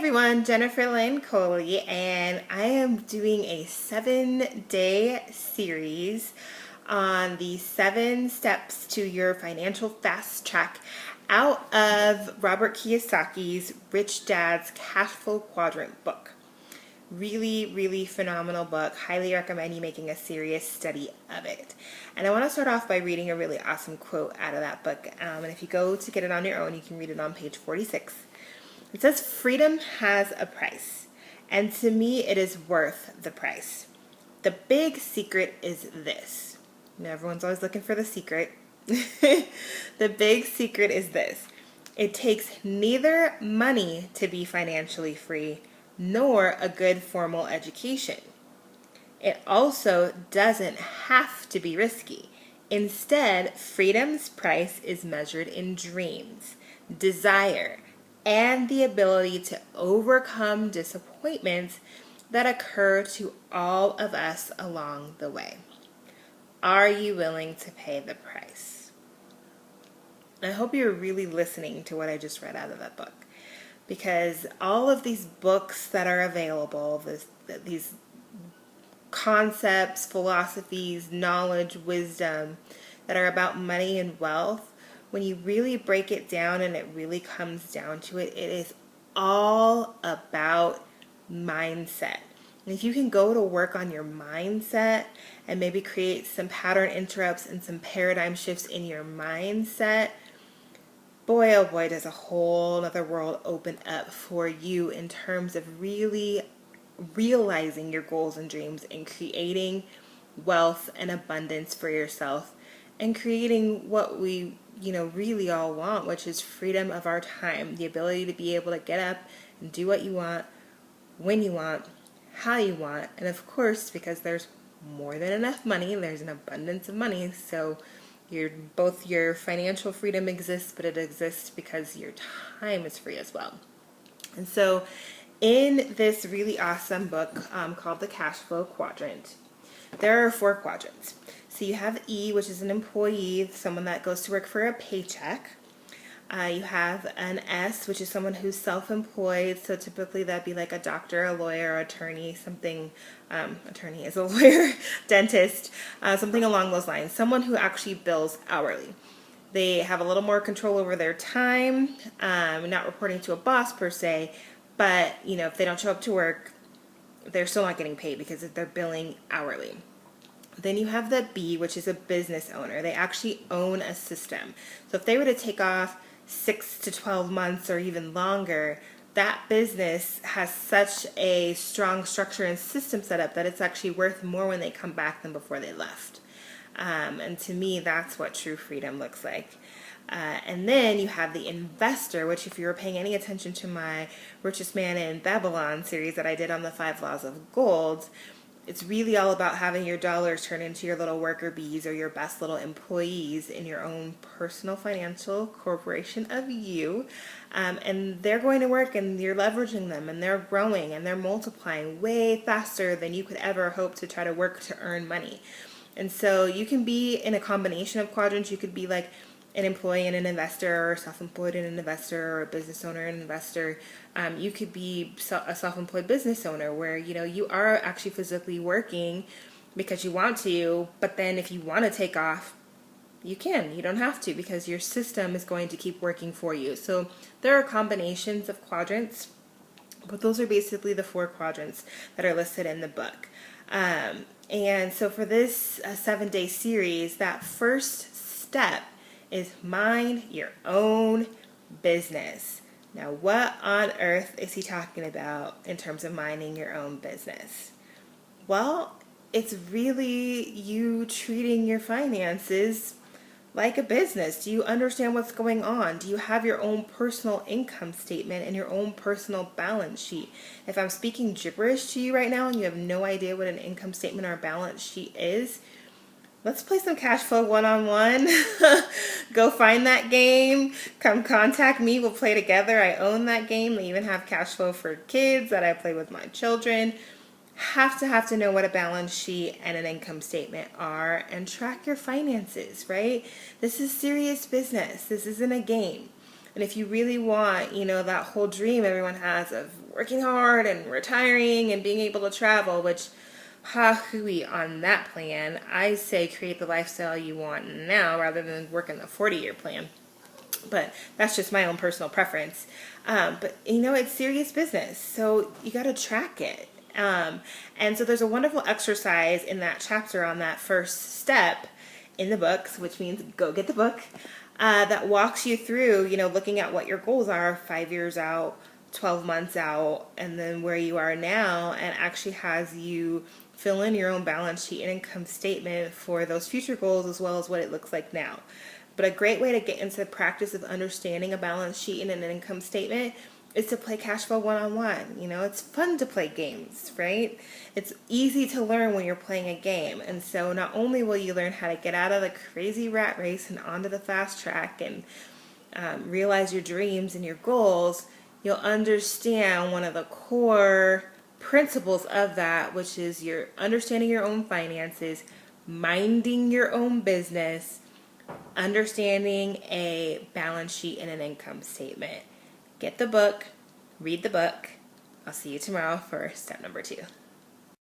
everyone, Jennifer Lynn Coley, and I am doing a 7-day series on the 7 steps to your financial fast track out of Robert Kiyosaki's Rich Dad's Cash Flow Quadrant book. Really phenomenal book. Highly recommend you making a serious study of it. And I want to start off by reading a really awesome quote out of that book. And if you go to get it on your own, you can read it on page 46. It says, "Freedom has a price, and to me it is worth the price. The big secret is this." Now, everyone's always looking for the secret. The big secret is this. It takes neither money to be financially free, nor a good formal education. It also doesn't have to be risky. Instead, freedom's price is measured in dreams, desire, and the ability to overcome disappointments that occur to all of us along the way. Are you willing to pay the price? I hope you're really listening to what I just read out of that book, because all of these books that are available, these concepts, philosophies, knowledge, wisdom that are about money and wealth, when you really break it down and it really comes down to it, it is all about mindset. And if you can go to work on your mindset and maybe create some pattern interrupts and some paradigm shifts in your mindset, boy, oh boy, does a whole other world open up for you in terms of really realizing your goals and dreams and creating wealth and abundance for yourself and creating what we really all want, which is freedom of our time, the ability to be able to get up and do what you want, when you want, how you want, and of course, because there's more than enough money, there's an abundance of money, so both your financial freedom exists, but it exists because your time is free as well. And so in this really awesome book called the Cash Flow Quadrant, there are 4 quadrants. So you have E, which is an employee, someone that goes to work for a paycheck. You have an S, which is someone who's self-employed. So typically that'd be like a doctor, a lawyer, attorney, something. Attorney is a lawyer, dentist, something along those lines. Someone who actually bills hourly. They have a little more control over their time, not reporting to a boss per se, but if they don't show up to work, they're still not getting paid because they're billing hourly. Then you have the B, which is a business owner. They actually own a system. So if they were to take off 6 to 12 months or even longer, that business has such a strong structure and system set up that it's actually worth more when they come back than before they left. And to me, that's what true freedom looks like. And then you have the investor, which if you were paying any attention to my Richest Man in Babylon series that I did on the 5 laws of gold, it's really all about having your dollars turn into your little worker bees or your best little employees in your own personal financial corporation of you. And they're going to work and you're leveraging them and they're growing and they're multiplying way faster than you could ever hope to try to work to earn money. And so you can be in a combination of quadrants. You could be like an employee and an investor, or self-employed and an investor, or a business owner and an investor. You could be a self-employed business owner where you are actually physically working because you want to, but then if you want to take off, you can. You don't have to because your system is going to keep working for you. So there are combinations of quadrants, but those are basically the 4 quadrants that are listed in the book. And so for this 7-day series, that first step is mind your own business. Now, what on earth is he talking about in terms of minding your own business? Well, it's really you treating your finances like a business. Do you understand what's going on? Do you have your own personal income statement and your own personal balance sheet? If I'm speaking gibberish to you right now and you have no idea what an income statement or a balance sheet is, let's play some Cash Flow one-on-one. Go find that game. Come contact me. We'll play together. I own that game. They even have Cash Flow for Kids that I play with my children. Have to know what a balance sheet and an income statement are and track your finances, right? This is serious business. This isn't a game. And if you really want, that whole dream everyone has of working hard and retiring and being able to travel, which ha-hooey on that plan. I say create the lifestyle you want now rather than work in the 40-year plan. But that's just my own personal preference. But it's serious business, so you got to track it. And so there's a wonderful exercise in that chapter on that first step in the books, which means go get the book, that walks you through, looking at what your goals are 5 years out, 12 months out, and then where you are now, and actually has you fill in your own balance sheet and income statement for those future goals as well as what it looks like now. But a great way to get into the practice of understanding a balance sheet and an income statement is to play Cash Flow one-on-one. It's fun to play games, right? It's easy to learn when you're playing a game. And so not only will you learn how to get out of the crazy rat race and onto the fast track and realize your dreams and your goals, you'll understand one of the core principles of that, which is you're understanding your own finances, minding your own business, understanding a balance sheet and an income statement. Get the book, read the book. I'll see you tomorrow for step number 2.